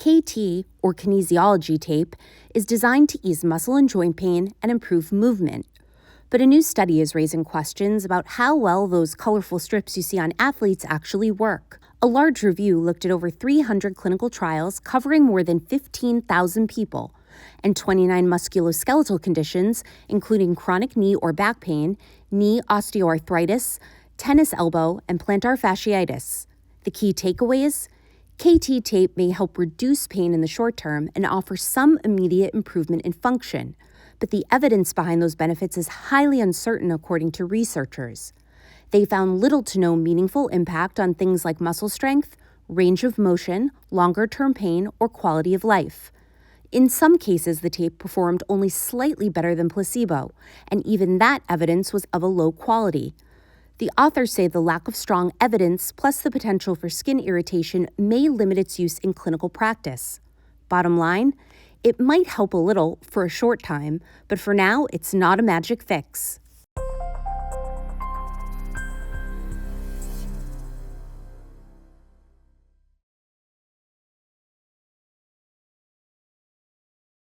KT, or kinesiology tape, is designed to ease muscle and joint pain and improve movement. But a new study is raising questions about how well those colorful strips you see on athletes actually work. A large review looked at over 300 clinical trials covering more than 15,000 people and 29 musculoskeletal conditions, including chronic knee or back pain, knee osteoarthritis, tennis elbow, and plantar fasciitis. The key takeaways: KT tape may help reduce pain in the short term and offer some immediate improvement in function, but the evidence behind those benefits is highly uncertain according to researchers. They found little to no meaningful impact on things like muscle strength, range of motion, longer-term pain, or quality of life. In some cases, the tape performed only slightly better than placebo, and even that evidence was of a low quality. The authors say the lack of strong evidence plus the potential for skin irritation may limit its use in clinical practice. Bottom line, it might help a little for a short time, but for now, it's not a magic fix.